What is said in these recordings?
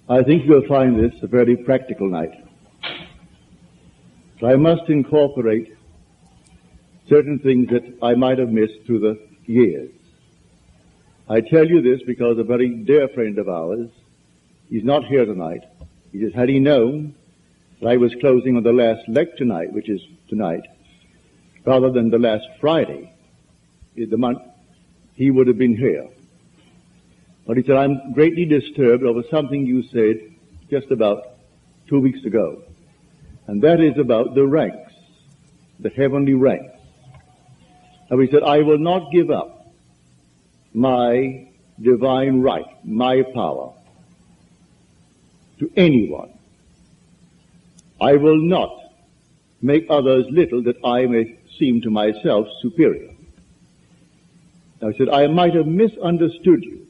I think you'll find this a very practical night. So I must incorporate certain things that I might have missed through the years. I tell you this because a very dear friend of ours, he's not here tonight. He says, had he known that I was closing on the last lecture night, which is tonight, rather than the last Friday in the month, he would have been here. But he said, I'm greatly disturbed over something you said just about 2 weeks ago. And that is about the ranks, the heavenly ranks. And he said, I will not give up my divine right, my power, to anyone. I will not make others little that I may seem to myself superior. I said, I might have misunderstood you,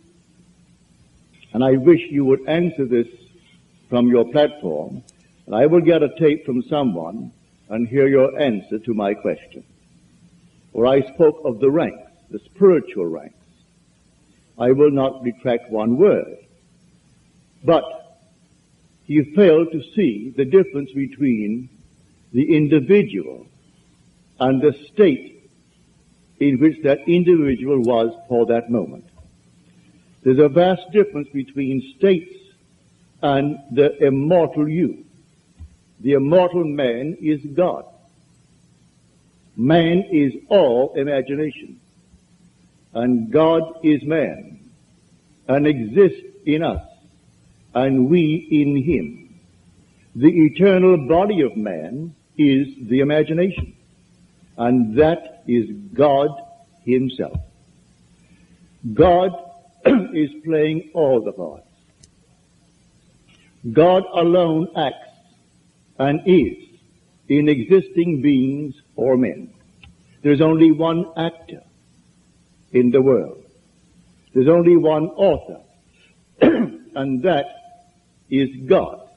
and I wish you would answer this from your platform, and I will get a tape from someone and hear your answer to my question. For I spoke of the ranks, the spiritual ranks. I will not retract one word. But he failed to see the difference between the individual and the state in which that individual was for that moment. There's a vast difference between states and the immortal you. The immortal man is God. Man is all imagination. And God is man, and exists in us, and we in him. The eternal body of man is the imagination, and that is God himself. God is playing all the parts. God alone acts and is in existing beings or men. There's only one actor in the world. There's only one author, and that is God.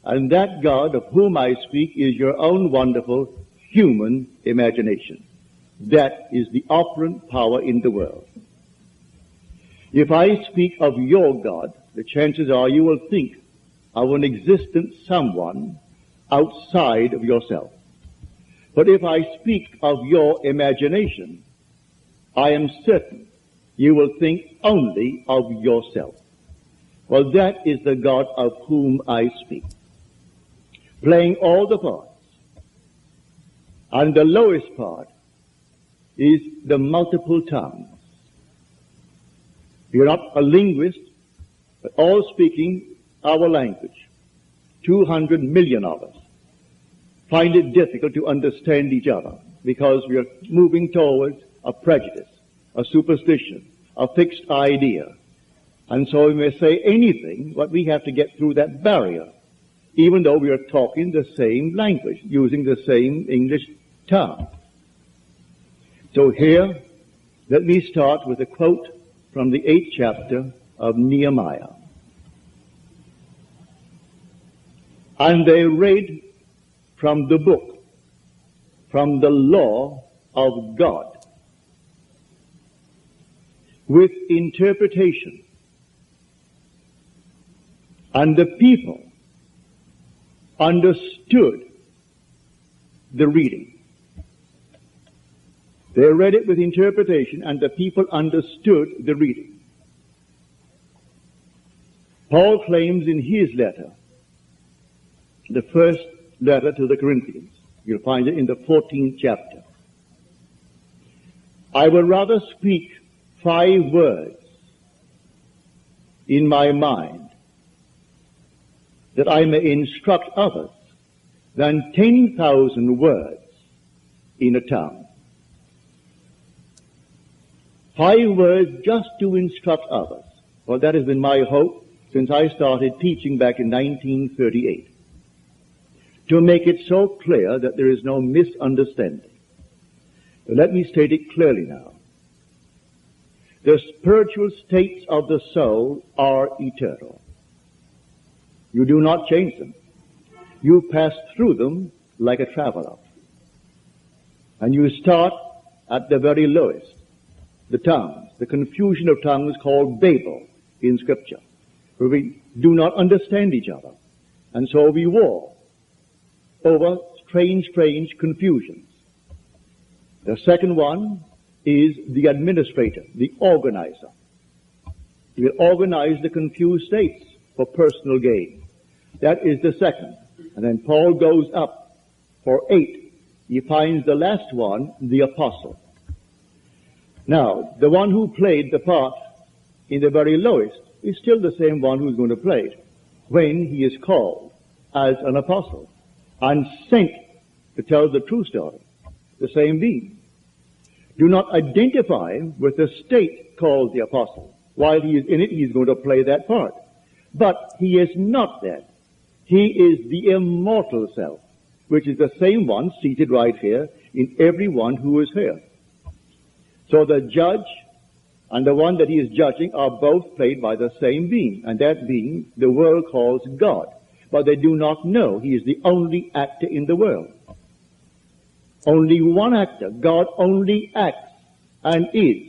And that God of whom I speak is your own wonderful human imagination. That is the operant power in the world. If I speak of your God, the chances are you will think of an existent someone outside of yourself. But if I speak of your imagination, I am certain you will think only of yourself. Well, that is the God of whom I speak, playing all the parts. And the lowest part is the multiple tongues. You're not a linguist, but all speaking our language. 200 million of us find it difficult to understand each other because we are moving towards a prejudice, a superstition, a fixed idea. And so we may say anything, but we have to get through that barrier, even though we are talking the same language, using the same English tongue. So here, let me start with a quote from the 8th chapter of Nehemiah. And they read from the book, from the law of God, with interpretation. And the people understood the reading. They read it with interpretation, and the people understood the reading. Paul claims in his letter, the first letter to the Corinthians, you'll find it in the 14th chapter, I would rather speak 5 words in my mind that I may instruct others than 10,000 words in a tongue. 5 words just to instruct others. Well, that has been my hope since I started teaching back in 1938. To make it so clear that there is no misunderstanding. But let me state it clearly now. The spiritual states of the soul are eternal. You do not change them. You pass through them like a traveler. And you start at the very lowest, the tongues, the confusion of tongues called Babel in Scripture, where we do not understand each other, and so we war over strange confusions. The second one is the administrator, the organizer. He will organize the confused states for personal gain. That is the second. And then Paul goes up for 8. He finds the last one, the apostle. Now, the one who played the part in the very lowest is still the same one who's going to play it when he is called as an apostle and sent to tell the true story. The same being. Do not identify him with the state called the apostle. While he is in it, he is going to play that part. But he is not that. He is the immortal self, which is the same one seated right here in everyone who is here. So the judge and the one that he is judging are both played by the same being, and that being the world calls God. But they do not know he is the only actor in the world. Only one actor. God only acts and is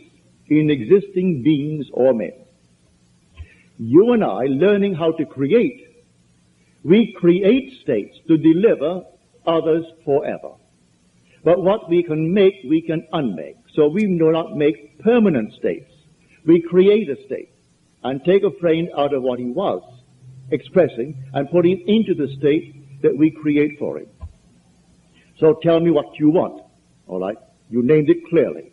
in existing beings or men. You and I, learning how to create, we create states to deliver others forever. But what we can make, we can unmake. So we do not make permanent states. We create a state and take a friend out of what he was expressing and put him into the state that we create for him. So tell me what you want. All right? You named it clearly.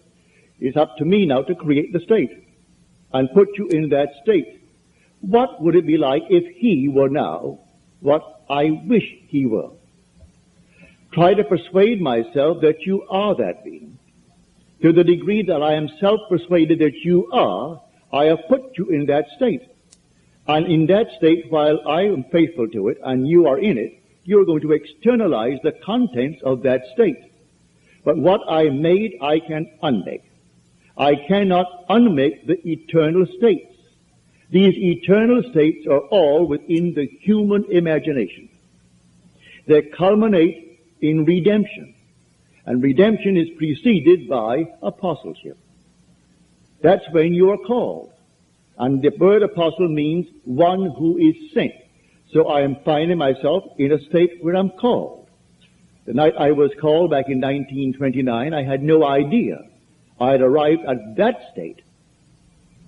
It's up to me now to create the state and put you in that state. What would it be like if he were now what I wish he were? Try to persuade myself that you are that being. To the degree that I am self-persuaded that you are, I have put you in that state. And in that state, while I am faithful to it and you are in it, you're going to externalize the contents of that state. But what I made, I can unmake. I cannot unmake the eternal states. These eternal states are all within the human imagination. They culminate in redemption. And redemption is preceded by apostleship. That's when you are called. And the word apostle means one who is sent. So I am finding myself in a state where I'm called. The night I was called back in 1929, I had no idea I had arrived at that state.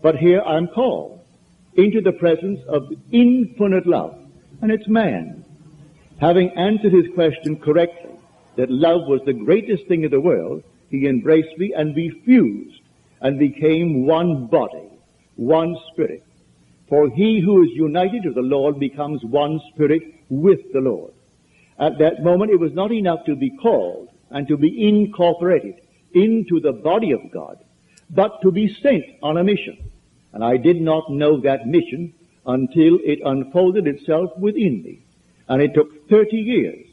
But here I'm called into the presence of infinite love. And it's man. Having answered his question correctly, that love was the greatest thing in the world, he embraced me and we fused and became one body, one spirit. For he who is united to the Lord becomes one spirit with the Lord. At that moment, it was not enough to be called and to be incorporated into the body of God, but to be sent on a mission. And I did not know that mission until it unfolded itself within me. And it took 30 years.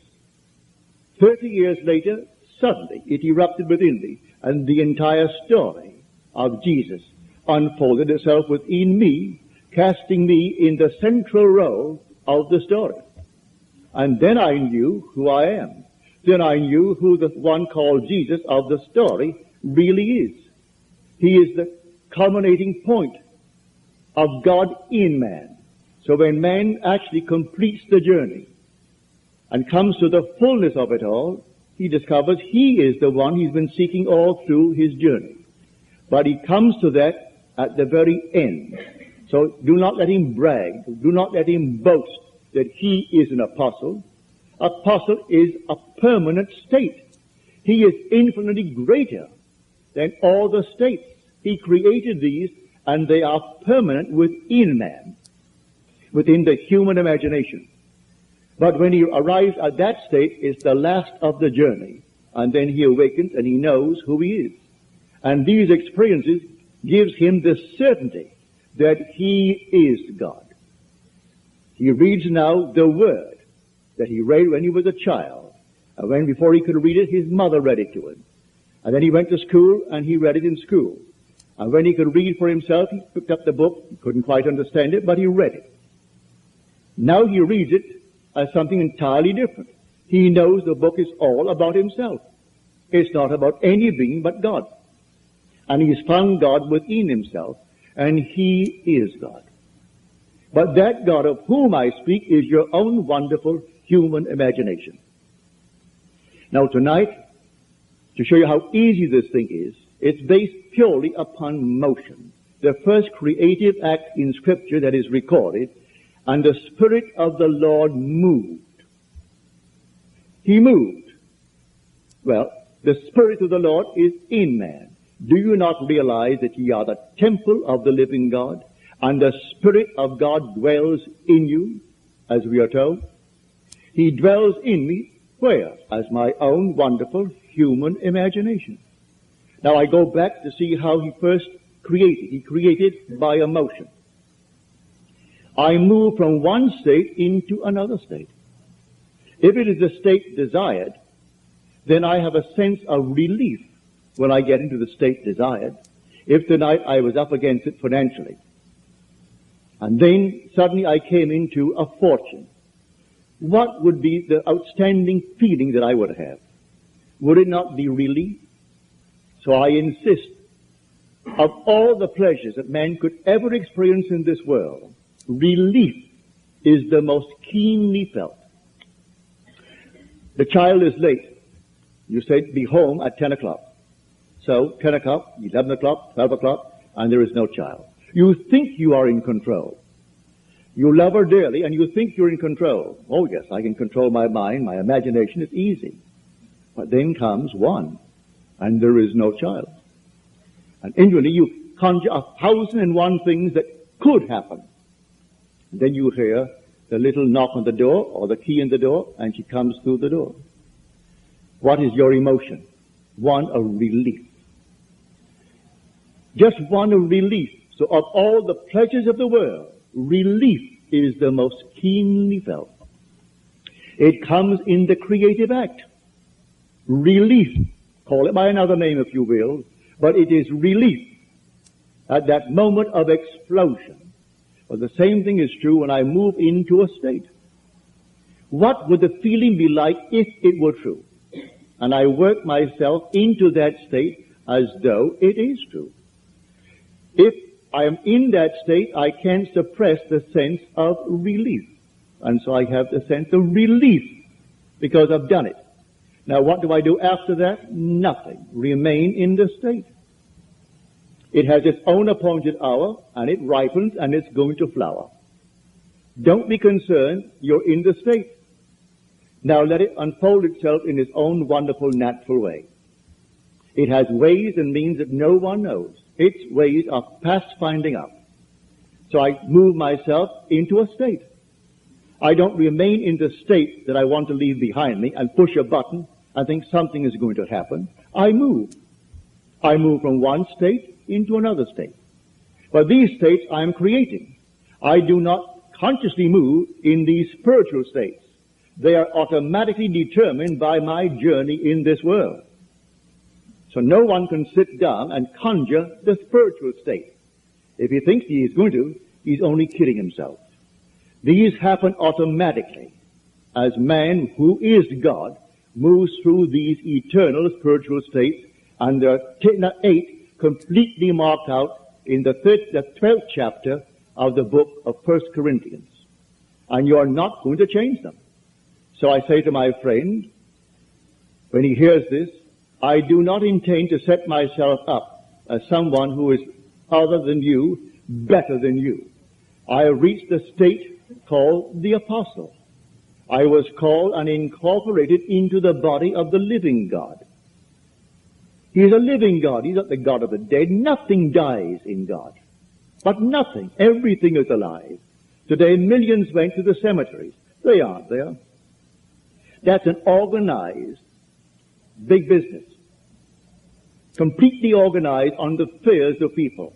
30 years later, suddenly it erupted within me, and the entire story of Jesus unfolded itself within me, casting me in the central role of the story. And then I knew who I am. Then I knew who the one called Jesus of the story really is. He is the culminating point of God in man. So when man actually completes the journey and comes to the fullness of it all, he discovers he is the one he's been seeking all through his journey. But he comes to that at the very end. So do not let him brag. Do not let him boast that he is an apostle. Apostle is a permanent state. He is infinitely greater than all the states. He created these, and they are permanent within man, within the human imagination. But when he arrives at that state, it's the last of the journey. And then he awakens and he knows who he is. And these experiences gives him the certainty that he is God. He reads now the word that he read when he was a child. And when before he could read it, his mother read it to him. And then he went to school and he read it in school. And when he could read for himself, he picked up the book. He couldn't quite understand it, but he read it. Now he reads it as something entirely different. He knows the book is all about himself. It's not about any being but God. And he's found God within himself, and he is God. But that God of whom I speak is your own wonderful human imagination. Now tonight, to show you how easy this thing is, it's based purely upon motion. The first creative act in Scripture that is recorded, and the Spirit of the Lord moved. He moved. Well, the Spirit of the Lord is in man. Do you not realize that ye are the temple of the living God, and the Spirit of God dwells in you, as we are told? He dwells in me, where? As my own wonderful human imagination. Now I go back to see how he first created. He created by emotion. I move from one state into another state. If it is the state desired, then I have a sense of relief when I get into the state desired. If tonight I was up against it financially, and then suddenly I came into a fortune, what would be the outstanding feeling that I would have? Would it not be relief? So I insist, of all the pleasures that man could ever experience in this world, relief is the most keenly felt. The child is late. You say, be home at 10 o'clock. So 10 o'clock, 11 o'clock, 12 o'clock, and there is no child. You think you are in control. You love her dearly, and you think you're in control. Oh yes, I can control my mind, my imagination is easy. But then comes one, and there is no child. And inwardly you conjure 1,001 things that could happen. And then you hear the little knock on the door, or the key in the door, and she comes through the door. What is your emotion? One of relief. Just one of relief. So of all the pleasures of the world, relief is the most keenly felt. It comes in the creative act. Relief. Call it by another name if you will, but it is relief at that moment of explosion. But the same thing is true when I move into a state. What would the feeling be like if it were true? And I work myself into that state as though it is true. If I am in that state, I can't suppress the sense of relief. And so I have the sense of relief because I've done it. Now what do I do after that? Nothing. Remain in the state. It has its own appointed hour, and it ripens, and it's going to flower. Don't be concerned. You're in the state. Now let it unfold itself in its own wonderful natural way. It has ways and means that no one knows. Its ways are past finding out. So I move myself into a state. I don't remain in the state that I want to leave behind me and push a button and think something is going to happen. I move. I move from one state into another state. But these states I am creating. I do not consciously move in these spiritual states. They are automatically determined by my journey in this world. So no one can sit down and conjure the spiritual state. If he thinks he is going to, he's only kidding himself. These happen automatically as man, who is God, moves through these eternal spiritual states, and there are 8 completely marked out in the 12th chapter of the book of 1 Corinthians. And you are not going to change them. So I say to my friend, when he hears this, I do not intend to set myself up as someone who is other than you, better than you. I have reached the state called the apostle. I was called and incorporated into the body of the living God. He is a living God. He's not the God of the dead. Nothing dies in God. But nothing. Everything is alive. Today millions went to the cemeteries. They aren't there. That's an organized big business. Completely organized on the fears of people.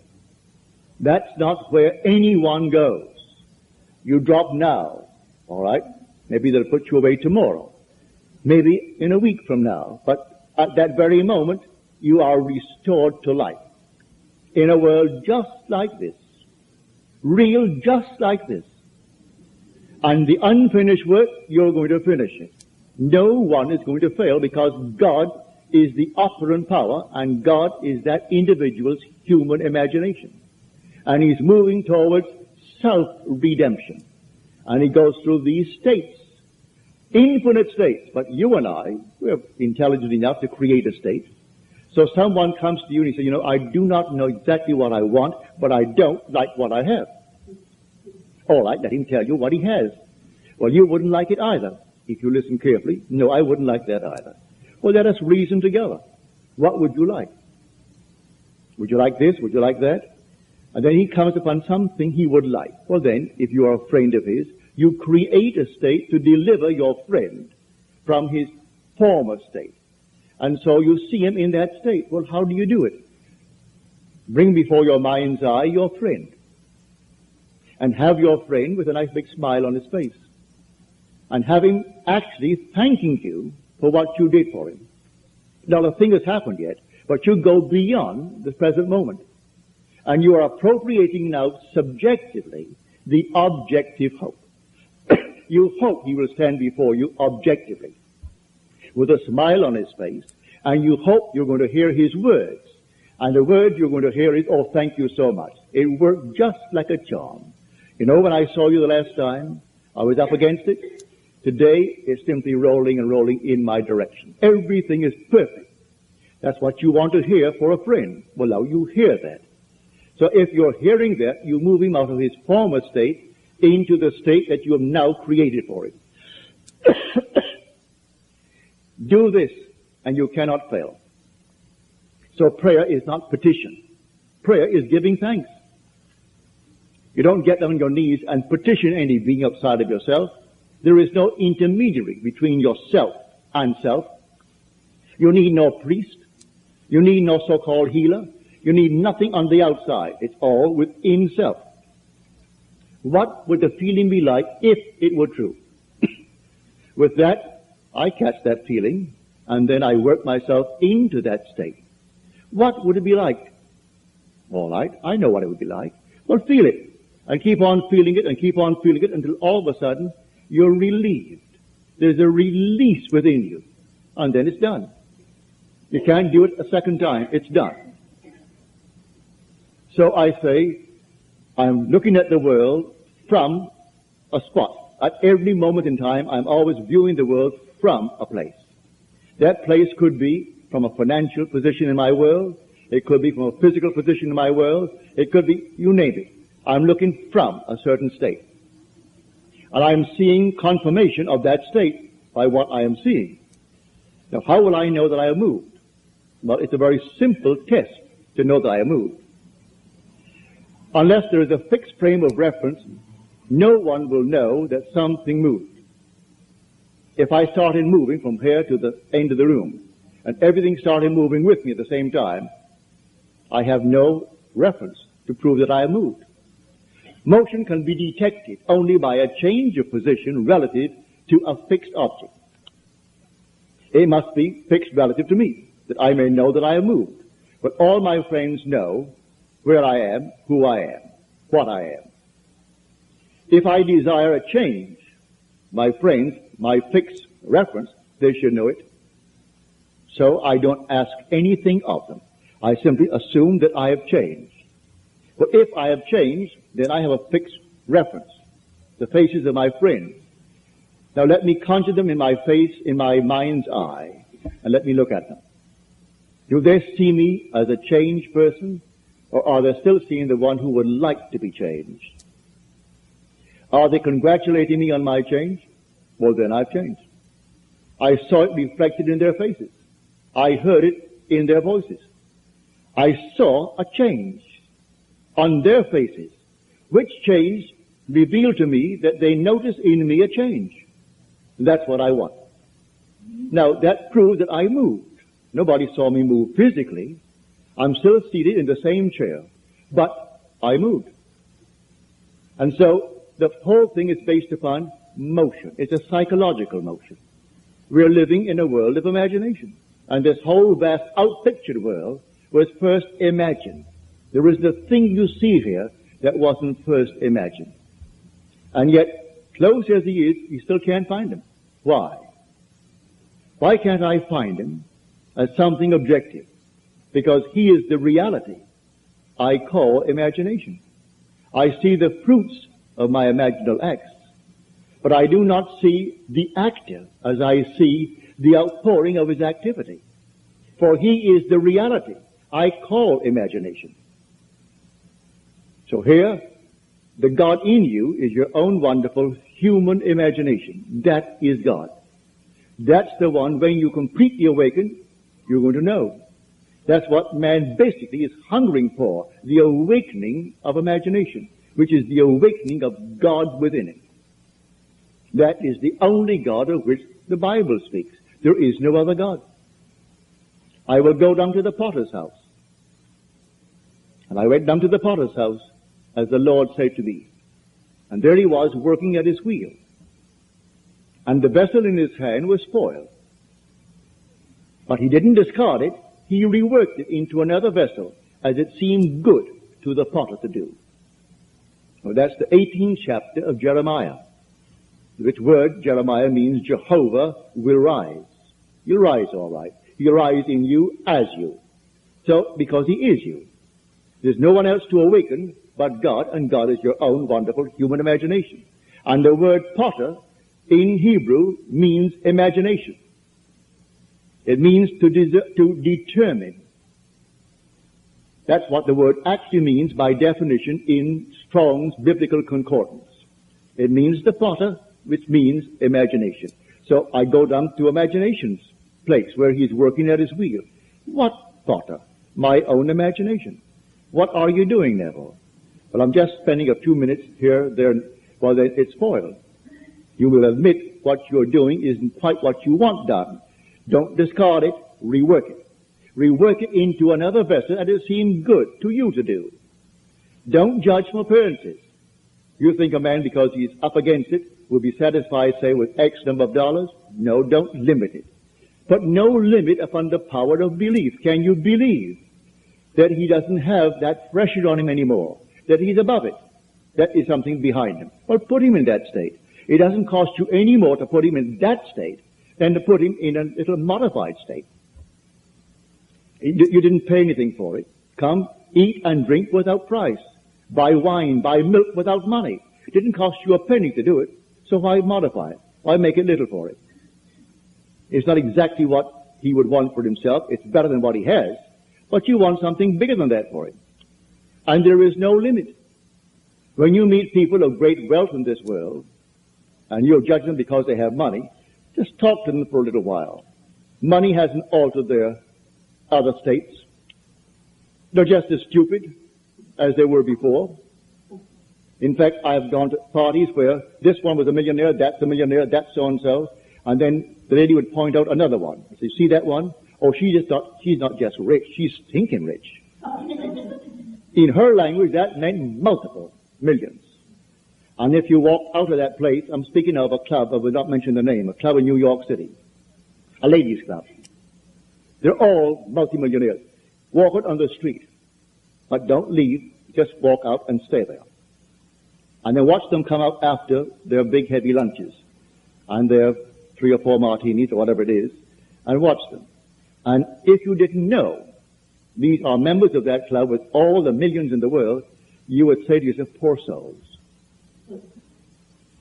That's not where anyone goes. You drop now, all right? Maybe they'll put you away tomorrow. Maybe in a week from now. But at that very moment, you are restored to life. In a world just like this. Real just like this. And the unfinished work, you're going to finish it. No one is going to fail because God is the operant power and God is that individual's human imagination. And he's moving towards self-redemption. And he goes through these states, infinite states. But you and I, we're intelligent enough to create a state. So someone comes to you and he says, I do not know exactly what I want, but I don't like what I have. All right, let him tell you what he has. Well, you wouldn't like it either. If you listen carefully, no, I wouldn't like that either. Well, let us reason together. What would you like? Would you like this? Would you like that? And then he comes upon something he would like. Well then, if you are a friend of his, you create a state to deliver your friend from his former state. And so you see him in that state. Well, how do you do it? Bring before your mind's eye your friend. And have your friend with a nice big smile on his face. And have him actually thanking you for what you did for him. Now, the thing has happened yet, but you go beyond the present moment. And you are appropriating now subjectively the objective hope. You hope he will stand before you objectively with a smile on his face, and you hope you're going to hear his words. And the words you're going to hear is, oh, thank you so much. It worked just like a charm. When I saw you the last time, I was up against it. Today, it's simply rolling and rolling in my direction. Everything is perfect. That's what you want to hear for a friend. Well, now you hear that. So if you're hearing that, you move him out of his former state into the state that you have now created for him. Do this, and you cannot fail. So prayer is not petition. Prayer is giving thanks. You don't get on your knees and petition any being outside of yourself. There is no intermediary between yourself and self. You need no priest. You need no so-called healer. You need nothing on the outside. It's all within self. What would the feeling be like if it were true? With that, I catch that feeling, and then I work myself into that state. What would it be like? All right, I know what it would be like. Well, feel it, and keep on feeling it, and keep on feeling it, until all of a sudden, you're relieved. There's a release within you, and then it's done. You can't do it a second time. It's done. So I say, I'm looking at the world from a spot. At every moment in time, I'm always viewing the world from a place. That place could be from a financial position in my world. It could be from a physical position in my world. It could be, you name it. I'm looking from a certain state. And I'm seeing confirmation of that state by what I am seeing. Now, how will I know that I have moved? Well, it's a very simple test to know that I have moved. Unless there is a fixed frame of reference, no one will know that something moved. If I started moving from here to the end of the room, and everything started moving with me at the same time, I have no reference to prove that I have moved. Motion can be detected only by a change of position relative to a fixed object. It must be fixed relative to me, that I may know that I have moved. But all my friends know where I am, who I am, what I am. If I desire a change, my friends, my fixed reference, they should know it. So I don't ask anything of them. I simply assume that I have changed. But if I have changed, then I have a fixed reference, the faces of my friends. Now let me conjure them in my face, in my mind's eye, and let me look at them. Do they see me as a changed person, or are they still seeing the one who would like to be changed? Are they congratulating me on my change? Well, then I've changed. I saw it reflected in their faces. I heard it in their voices. I saw a change on their faces, which change revealed to me that they noticed in me a change. That's what I want. Now, that proves that I moved. Nobody saw me move physically. I'm still seated in the same chair, but I moved. And so, the whole thing is based upon motion. It's a psychological motion. We're living in a world of imagination. And this whole vast outpictured world was first imagined. There isn't a thing you see here that wasn't first imagined. And yet, close as he is, you still can't find him. Why? Why can't I find him as something objective? Because he is the reality I call imagination. I see the fruits of my imaginal acts, but I do not see the actor as I see the outpouring of his activity. For he is the reality I call imagination. So here, the God in you is your own wonderful human imagination. That is God. That's the one, when you completely awaken, you're going to know. That's what man basically is hungering for, the awakening of imagination, which is the awakening of God within it. That is the only God of which the Bible speaks. There is no other God. I will go down to the potter's house. And I went down to the potter's house, as the Lord said to me. And there he was, working at his wheel. And the vessel in his hand was spoiled. But he didn't discard it. He reworked it into another vessel, as it seemed good to the potter to do. Well, that's the 18th chapter of Jeremiah, which word Jeremiah means Jehovah will rise. You'll rise all right. He'll rise in you as you. So, because he is you. There's no one else to awaken but God, and God is your own wonderful human imagination. And the word potter in Hebrew means imagination. It means to determine. That's what the word actually means by definition in Strong's Biblical Concordance. It means the potter, which means imagination. So I go down to imagination's place where he's working at his wheel. What potter? My own imagination. What are you doing, Neville? Well, I'm just spending a few minutes here, there, well, it's spoiled. You will admit what you're doing isn't quite what you want done. Don't discard it, rework it. Rework it into another vessel that it seemed good to you to do. Don't judge from appearances. You think a man, because he's up against it, will be satisfied, say, with X number of dollars? No, don't limit it. Put no limit upon the power of belief. Can you believe that he doesn't have that pressure on him anymore? That he's above it? That is something behind him. Well, put him in that state. It doesn't cost you any more to put him in that state than to put him in a little modified state. You didn't pay anything for it. Come, eat and drink without price. Buy wine, buy milk without money. It didn't cost you a penny to do it, so why modify it? Why make it little for it? It's not exactly what he would want for himself. It's better than what he has, but you want something bigger than that for it. And there is no limit. When you meet people of great wealth in this world, and you'll judge them because they have money, just talk to them for a little while. Money hasn't altered their other states. They're just as stupid as they were before. In fact, I've gone to parties where this one was a millionaire, that's so-and-so, and then the lady would point out another one. So you see that one? Oh, she's not just rich, she's stinking rich. In her language, that meant multiple millions. And if you walk out of that place, I'm speaking of a club, I will not mention the name, a club in New York City, a ladies' club. They're all multimillionaires. Walk out on the street, but don't leave, just walk out and stay there. And then watch them come out after their big heavy lunches and their 3 or 4 martinis or whatever it is, and watch them. And if you didn't know these are members of that club with all the millions in the world, you would say to yourself, poor souls.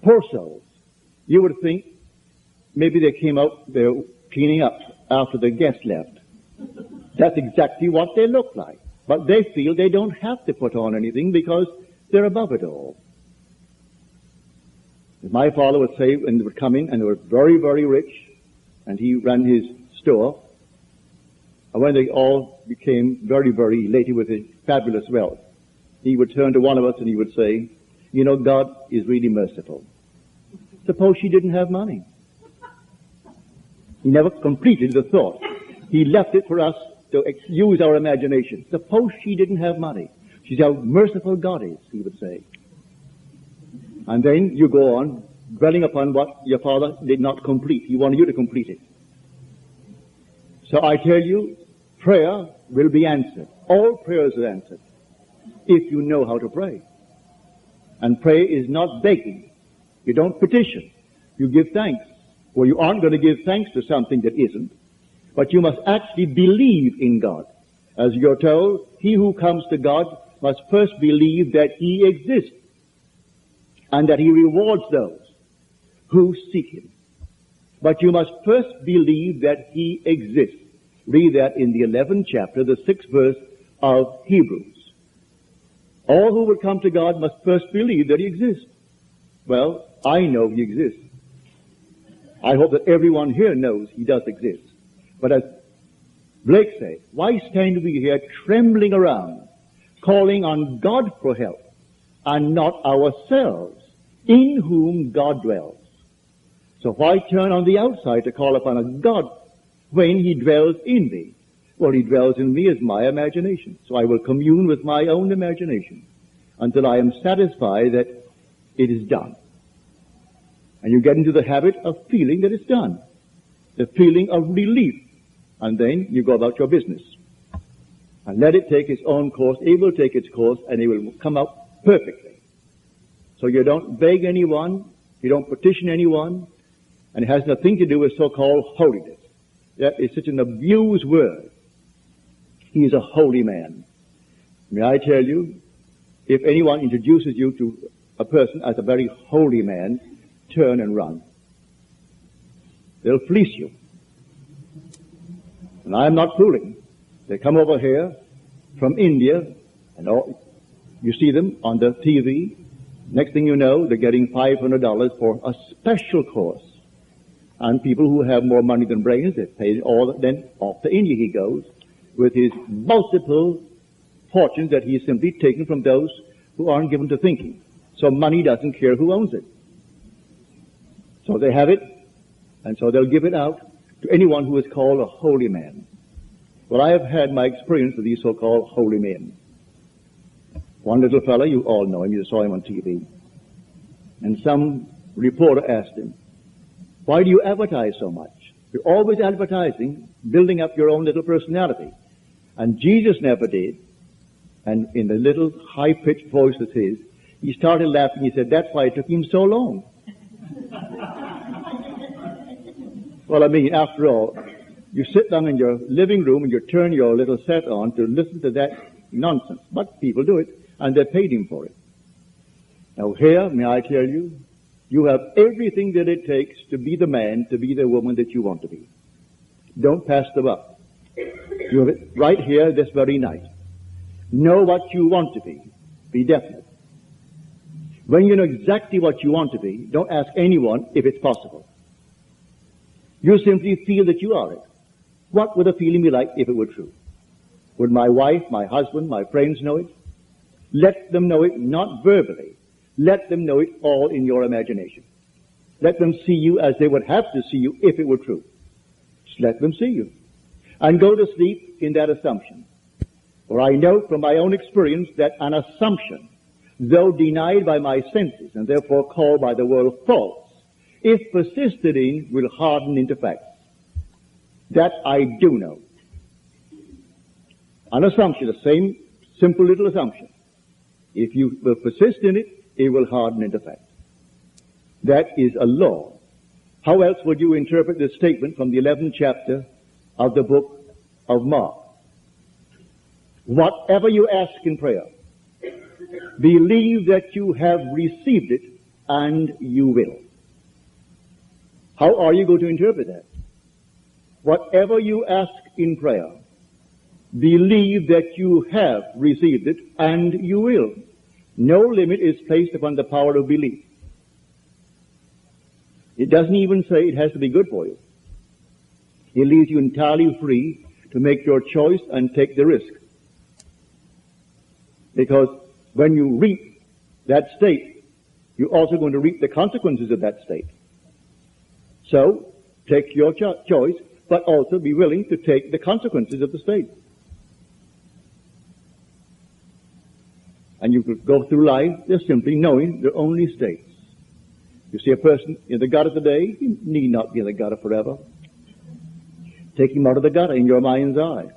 Poor souls. You would think maybe they came out, they're cleaning up after the guests left. That's exactly what they look like. But they feel they don't have to put on anything because they're above it all. My father would say when they were coming, and they were very, very rich, and he ran his store, and when they all became very, very elated with his fabulous wealth, he would turn to one of us and he would say, you know, God is really merciful. Suppose she didn't have money. He never completed the thought. He left it for us to use our imagination. Suppose she didn't have money. She's how merciful God is, he would say. And then you go on dwelling upon what your father did not complete. He wanted you to complete it. So I tell you, prayer will be answered. All prayers are answered if you know how to pray. And pray is not begging. You don't petition. You give thanks. Well, you aren't going to give thanks to something that isn't, but you must actually believe in God. As you're told, he who comes to God must first believe that he exists and that he rewards those who seek him. But you must first believe that he exists. Read that in the 11th chapter, the 6th verse of Hebrews. All who will come to God must first believe that he exists. Well, I know he exists. I hope that everyone here knows he does exist. But as Blake said, why stand we here trembling around, calling on God for help, and not ourselves, in whom God dwells? So why turn on the outside to call upon a God when he dwells in me? Well, he dwells in me as my imagination. So I will commune with my own imagination until I am satisfied that it is done. And you get into the habit of feeling that it's done, the feeling of relief, and then you go about your business. And let it take its own course. It will take its course, and it will come out perfectly. So you don't beg anyone, you don't petition anyone, and it has nothing to do with so-called holiness. That is such an abused word. He is a holy man. May I tell you, if anyone introduces you to a person as a very holy man, turn and run. They'll fleece you. And I am not fooling. They come over here from India, and you see them on the TV. Next thing you know, they're getting $500 for a special course. And people who have more money than brains, they pay all. Then off to India he goes with his multiple fortunes that he's simply taken from those who aren't given to thinking. So money doesn't care who owns it. So they have it, and so they'll give it out to anyone who is called a holy man. Well, I have had my experience with these so-called holy men. One little fellow, you all know him, you saw him on TV. And some reporter asked him, why do you advertise so much? You're always advertising, building up your own little personality. And Jesus never did. And in the little high-pitched voice of his, he started laughing. He said, that's why it took him so long. Well, I mean, after all, you sit down in your living room and you turn your little set on to listen to that nonsense. But people do it, and they're paid him for it. Now here, may I tell you, you have everything that it takes to be the man, to be the woman that you want to be. Don't pass them up. You have it right here this very night. Know what you want to be. Be definite. When you know exactly what you want to be, don't ask anyone if it's possible. You simply feel that you are it. What would the feeling be like if it were true? Would my wife, my husband, my friends know it? Let them know it, not verbally. Let them know it all in your imagination. Let them see you as they would have to see you if it were true. Just let them see you. And go to sleep in that assumption. For I know from my own experience that an assumption, though denied by my senses and therefore called by the world false, if persisted in, will harden into facts. That I do know. An assumption, the same simple little assumption. If you will persist in it, it will harden into fact. That is a law. How else would you interpret this statement from the 11th chapter of the book of Mark? Whatever you ask in prayer, believe that you have received it, and you will. How are you going to interpret that? Whatever you ask in prayer, believe that you have received it, and you will. No limit is placed upon the power of belief. It doesn't even say it has to be good for you. It leaves you entirely free to make your choice and take the risk. Because when you reap that state, you're also going to reap the consequences of that state. So, take your choice, but also be willing to take the consequences of the state. And you could go through life just simply knowing they're only states. You see a person in the gutter today, he need not be in the gutter forever. Take him out of the gutter in your mind's eye.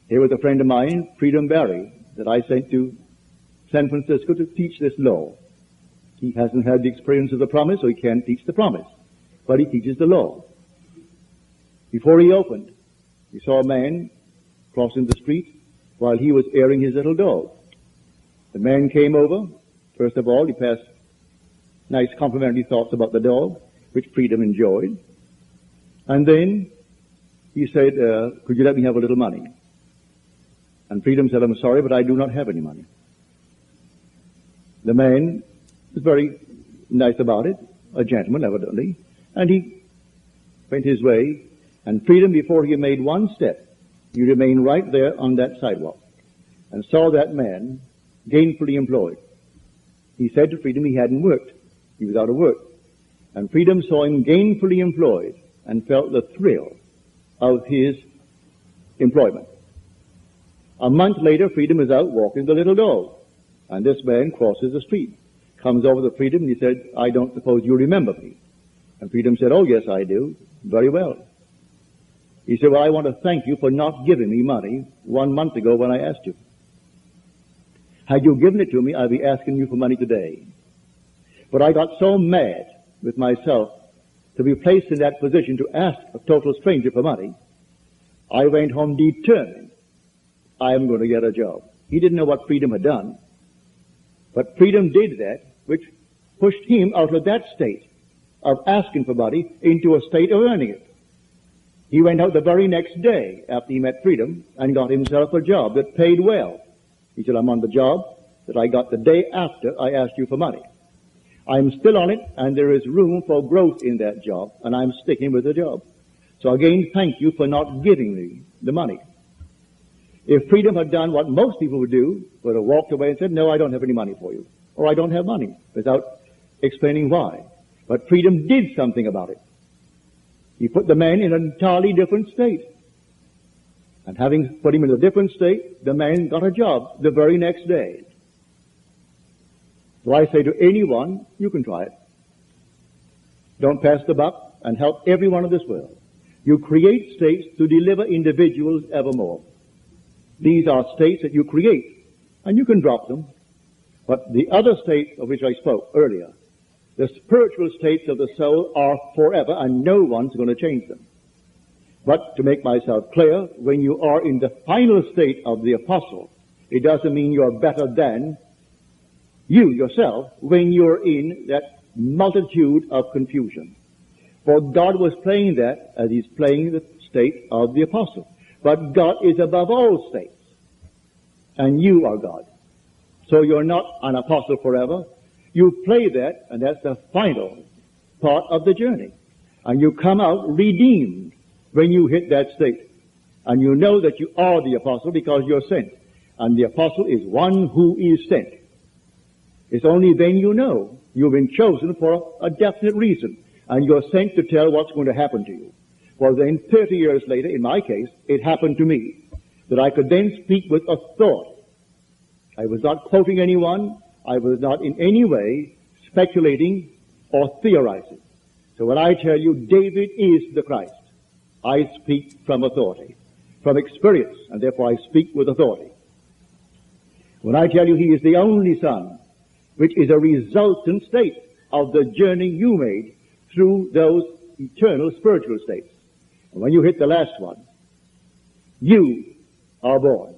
Here was a friend of mine, Freedom Barry, that I sent to San Francisco to teach this law. He hasn't had the experience of the promise, so he can't teach the promise. But he teaches the law. Before he opened, he saw a man crossing the street, while he was airing his little dog. The man came over. First of all, he passed nice complimentary thoughts about the dog, which Freedom enjoyed. And then he said, could you let me have a little money? And Freedom said, I'm sorry, but I do not have any money. The man was very nice about it, a gentleman evidently, and he went his way. And Freedom, before he made one step, he remained right there on that sidewalk and saw that man gainfully employed. He said to Freedom he hadn't worked. He was out of work. And Freedom saw him gainfully employed and felt the thrill of his employment. A month later, Freedom is out walking the little dog. And this man crosses the street, comes over to Freedom, and he said, I don't suppose you remember me. And Freedom said, oh, yes, I do. Very well. He said, well, I want to thank you for not giving me money 1 month ago when I asked you. Had you given it to me, I'd be asking you for money today. But I got so mad with myself to be placed in that position to ask a total stranger for money, I went home determined I am going to get a job. He didn't know what Freedom had done, but Freedom did that, which pushed him out of that state of asking for money into a state of earning it. He went out the very next day after he met Freedom and got himself a job that paid well. He said, I'm on the job that I got the day after I asked you for money. I'm still on it, and there is room for growth in that job, and I'm sticking with the job. So again, thank you for not giving me the money. If Freedom had done what most people would do, would have walked away and said, no, I don't have any money for you, or I don't have money, without explaining why. But Freedom did something about it. He put the man in an entirely different state. And having put him in a different state, the man got a job the very next day. So I say to anyone, you can try it. Don't pass the buck and help everyone in this world. You create states to deliver individuals evermore. These are states that you create, and you can drop them. But the other states of which I spoke earlier, the spiritual states of the soul are forever, and no one's going to change them. But to make myself clear, when you are in the final state of the apostle, it doesn't mean you're better than you yourself when you're in that multitude of confusion. For God was playing that as he's playing the state of the apostle. But God is above all states, and you are God. So you're not an apostle forever. You play that, and that's the final part of the journey. And you come out redeemed when you hit that state. And you know that you are the apostle because you're sent. And the apostle is one who is sent. It's only then you know you've been chosen for a definite reason. And you're sent to tell what's going to happen to you. Well, then 30 years later, in my case, it happened to me that I could then speak with authority. I was not quoting anyone. I was not in any way speculating or theorizing. So when I tell you David is the Christ, I speak from authority, from experience, and therefore I speak with authority. When I tell you he is the only Son, which is a resultant state of the journey you made through those eternal spiritual states. And when you hit the last one, you are born.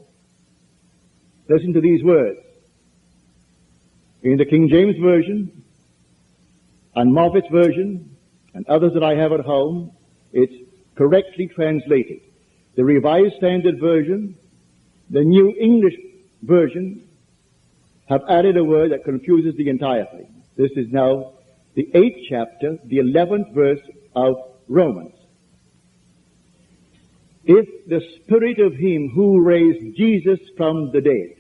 Listen to these words. In the King James Version and Moffat's Version and others that I have at home, it's correctly translated. The Revised Standard Version, the New English Version, have added a word that confuses the entire thing. This is now the 8th chapter, the 11th verse of Romans. If the Spirit of him who raised Jesus from the dead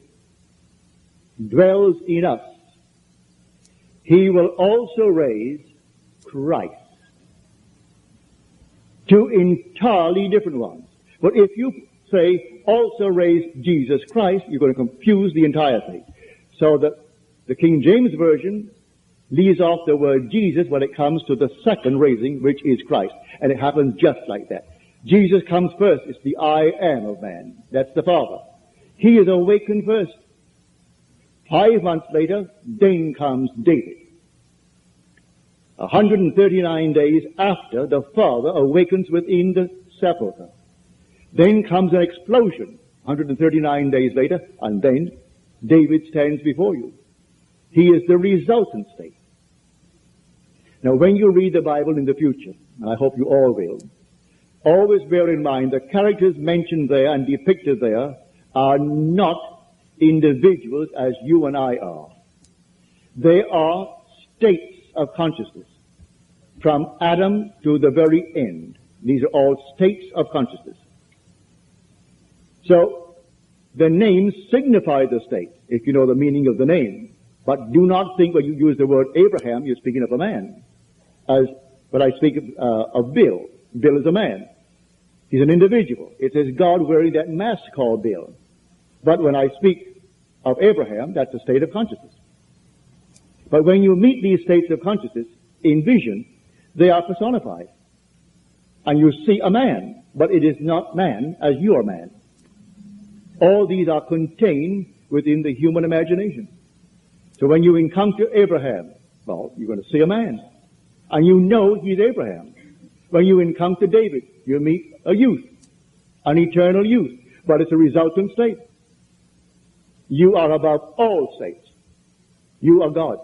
dwells in us, he will also raise Christ. Two entirely different ones. But if you say also raise Jesus Christ, you're going to confuse the entire thing. So that the King James Version leaves off the word Jesus when it comes to the second raising, which is Christ. And it happens just like that. Jesus comes first. It's the I am of man. That's the Father. He is awakened first. 5 months later, then comes David. 139 days after the Father awakens within the sepulchre. Then comes an explosion 139 days later, and then David stands before you. He is the resultant state. Now, when you read the Bible in the future, and I hope you all will, always bear in mind the characters mentioned there and depicted there are not individuals as you and I are. They are states of consciousness, from Adam to the very end. These are all states of consciousness. So, the names signify the state, if you know the meaning of the name. But do not think when you use the word Abraham, you're speaking of a man. But I speak of Bill. Bill is a man. He's an individual. It says God wearing that mask called Bill. But when I speak of Abraham, that's a state of consciousness. But when you meet these states of consciousness in vision, they are personified. And you see a man, but it is not man as you are man. All these are contained within the human imagination. So when you encounter Abraham, well, you're going to see a man. And you know he's Abraham. When you encounter David, you meet a youth, an eternal youth. But it's a resultant state. You are above all states. You are God.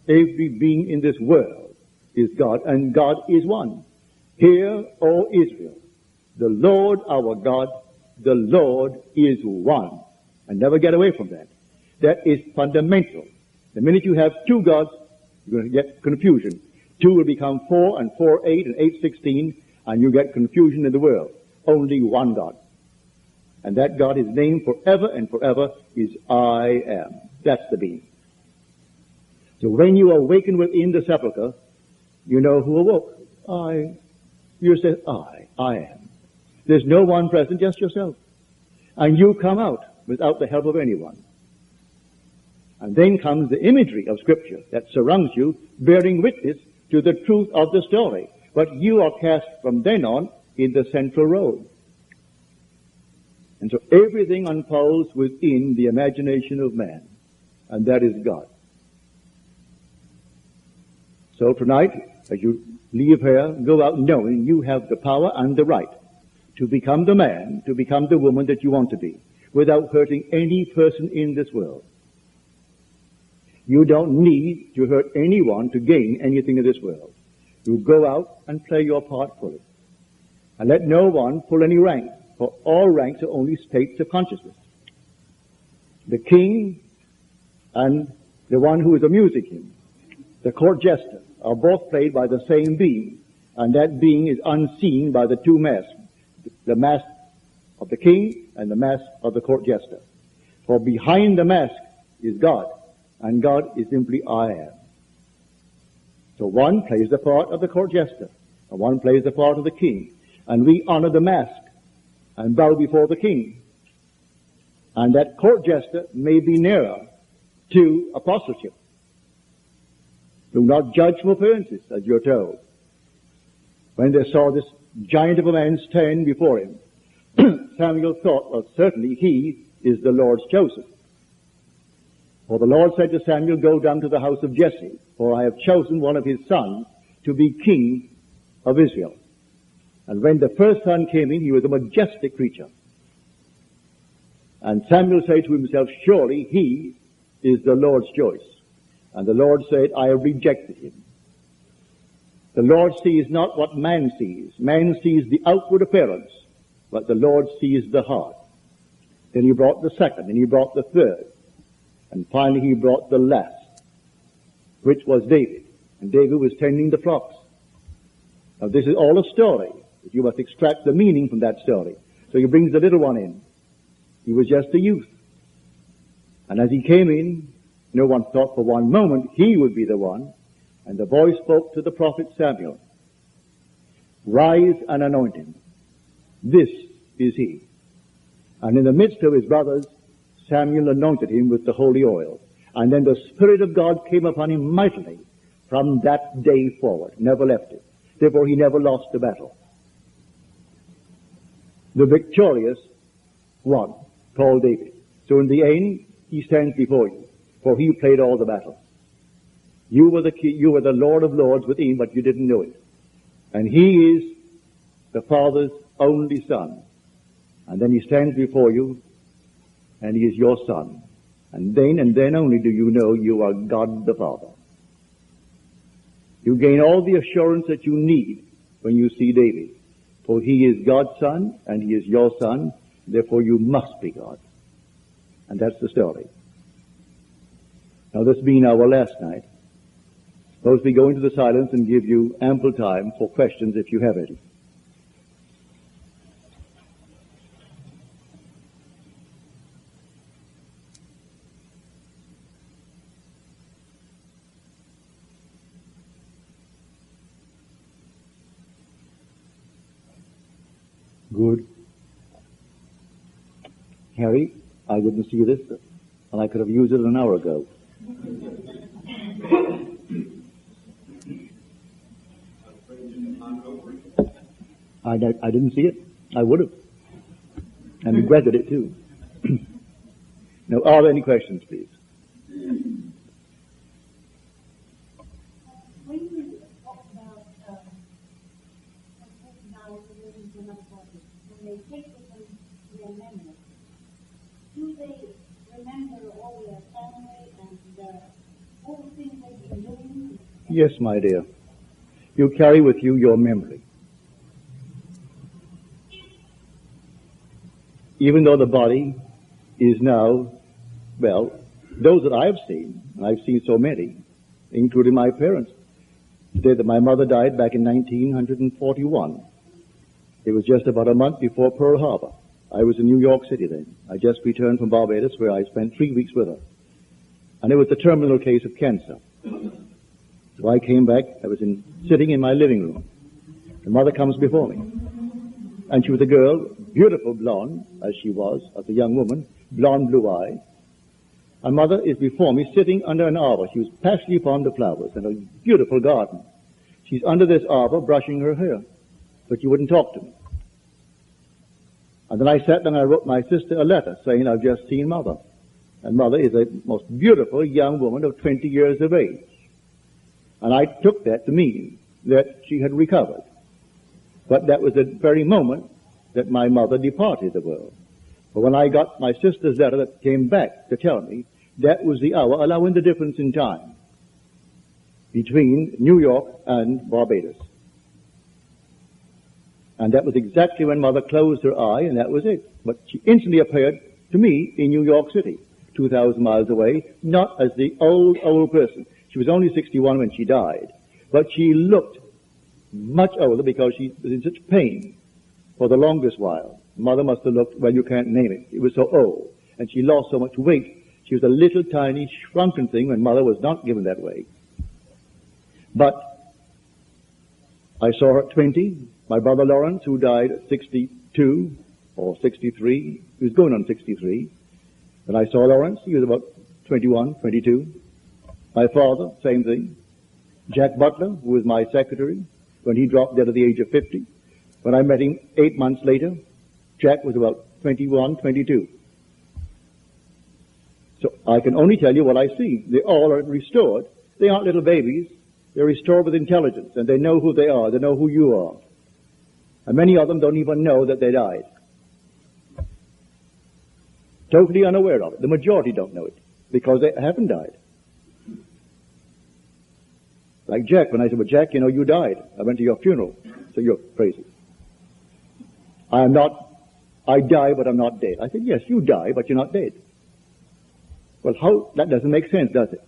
Every being in this world is God, and God is one. Hear, O Israel, the Lord our God, the Lord is one. And never get away from that. That is fundamental. The minute you have two gods, you're going to get confusion. Two will become 4, and 4, 8, and 8, 16, and you get confusion in the world. Only one God. And that God, his name forever and forever, is I am. That's the being. So when you awaken within the sepulchre, you know who awoke. You say, I am. There's no one present, just yourself. And you come out without the help of anyone. And then comes the imagery of Scripture that surrounds you, bearing witness to the truth of the story. But you are cast from then on in the central road. And so everything unfolds within the imagination of man. And that is God. So tonight, as you leave here, go out knowing you have the power and the right to become the man, to become the woman that you want to be, without hurting any person in this world. You don't need to hurt anyone to gain anything in this world. You go out and play your part fully. And let no one pull any rank, for all ranks are only states of consciousness. The king and the one who is amusing him, the court jester, are both played by the same being, and that being is unseen by the two masks, the mask of the king and the mask of the court jester. For behind the mask is God, and God is simply I am. So one plays the part of the court jester, and one plays the part of the king, and we honor the mask and bow before the king. And that court jester may be nearer to apostleship. Do not judge from appearances, as you're told. When they saw this giant of a man stand before him, Samuel thought, well, certainly he is the Lord's chosen. For the Lord said to Samuel, go down to the house of Jesse, for I have chosen one of his sons to be king of Israel. And when the first son came in, he was a majestic creature. And Samuel said to himself, surely he is the Lord's choice. And the Lord said, I have rejected him. The Lord sees not what man sees. Man sees the outward appearance, but the Lord sees the heart. Then he brought the second, and he brought the third. And finally he brought the last, which was David. And David was tending the flocks. Now this is all a story, but you must extract the meaning from that story. So he brings the little one in. He was just a youth. And as he came in, no one thought for one moment he would be the one. And the voice spoke to the prophet Samuel. Rise and anoint him. This is he. And in the midst of his brothers, Samuel anointed him with the holy oil. And then the Spirit of God came upon him mightily from that day forward. Never left it. Therefore he never lost the battle. The victorious one, called David. So in the end, he stands before you. For he played all the battles. You were the Lord of Lords within, but you didn't know it. And he is the Father's only Son. And then he stands before you, and he is your son. And then only do you know you are God the Father. You gain all the assurance that you need when you see David. For he is God's son, and he is your son, therefore you must be God. And that's the story. Now, this being our last night, suppose we go into the silence and give you ample time for questions if you have any. Good. Harry, I didn't see this, and I could have used it an hour ago. I didn't see it. I would have. And regretted it too. Now, are there any questions, please? When you talk about when they take with them their memory, do they remember all their family and all the things they've been doing? Yes, my dear. You carry with you your memory. Even though the body is now, well, those that I've seen, and I've seen so many, including my parents, say that my mother died back in 1941. It was just about a month before Pearl Harbor. I was in New York City then. I just returned from Barbados, where I spent 3 weeks with her. And it was a terminal case of cancer. So I came back. I was sitting in my living room. The mother comes before me. And she was a girl, beautiful blonde, as she was, as a young woman, blonde, blue-eyed. And mother is before me, sitting under an arbor. She was passionately fond of flowers and a beautiful garden. She's under this arbor brushing her hair, but she wouldn't talk to me. And then I sat and I wrote my sister a letter saying, I've just seen mother. And mother is a most beautiful young woman of 20 years of age. And I took that to mean that she had recovered. But that was the very moment that my mother departed the world. But when I got my sister's letter that came back to tell me, that was the hour, allowing the difference in time between New York and Barbados. And that was exactly when mother closed her eye, and that was it. But she instantly appeared to me in New York City, 2,000 miles away, not as the old person. She was only 61 when she died, but she looked much older because she was in such pain for the longest while. Mother must have looked, well, you can't name it. It was so old, and she lost so much weight. She was a little tiny shrunken thing when mother was not given that way. But I saw her at 20. My brother Lawrence, who died at 62 or 63, he was going on 63. When I saw Lawrence, he was about 21, 22. My father, same thing. Jack Butler, who was my secretary, when he dropped dead at the age of 50. When I met him 8 months later, Jack was about 21, 22. So I can only tell you what I see. They all are restored. They aren't little babies. They're restored with intelligence, and they know who they are. They know who you are. And many of them don't even know that they died. Totally unaware of it. The majority don't know it because they haven't died. Like Jack, when I said, well, Jack, you know, you died. I went to your funeral. So you're crazy. I die, but I'm not dead. I said, yes, you die, but you're not dead. Well, how? That doesn't make sense, does it?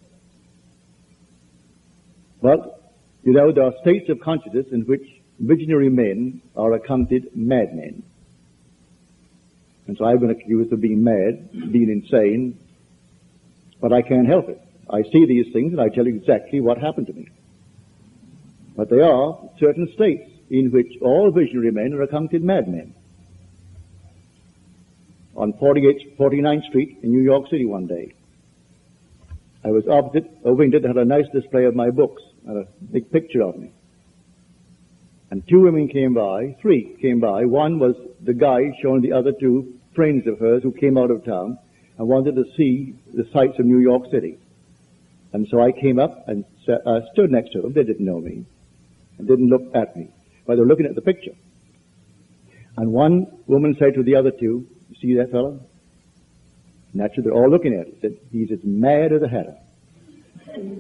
Well, you know, there are states of consciousness in which visionary men are accounted madmen. And so I've been accused of being mad, being insane, but I can't help it. I see these things and I tell you exactly what happened to me. But there are certain states in which all visionary men are accounted madmen. On 49th Street in New York City one day, I was opposite a window that had a nice display of my books and a big picture of me. And 2 women came by, 3 came by. One was the guide showing the other 2 friends of hers who came out of town and wanted to see the sights of New York City. And so I came up and stood next to them. They didn't know me and didn't look at me, but they were looking at the picture. And one woman said to the other two, "You see that fellow?" Naturally, they're all looking at it. Said, "He's as mad as a hatter."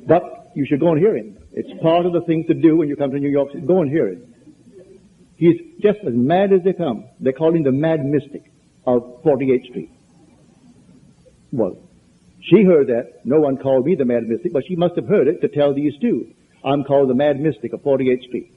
But you should go and hear him. It's part of the thing to do when you come to New York City. Go and hear it. He's just as mad as they come. They call him the mad mystic of 48th Street. Well, she heard that. No one called me the mad mystic, but she must have heard it to tell these two. I'm called the mad mystic of 48th Street.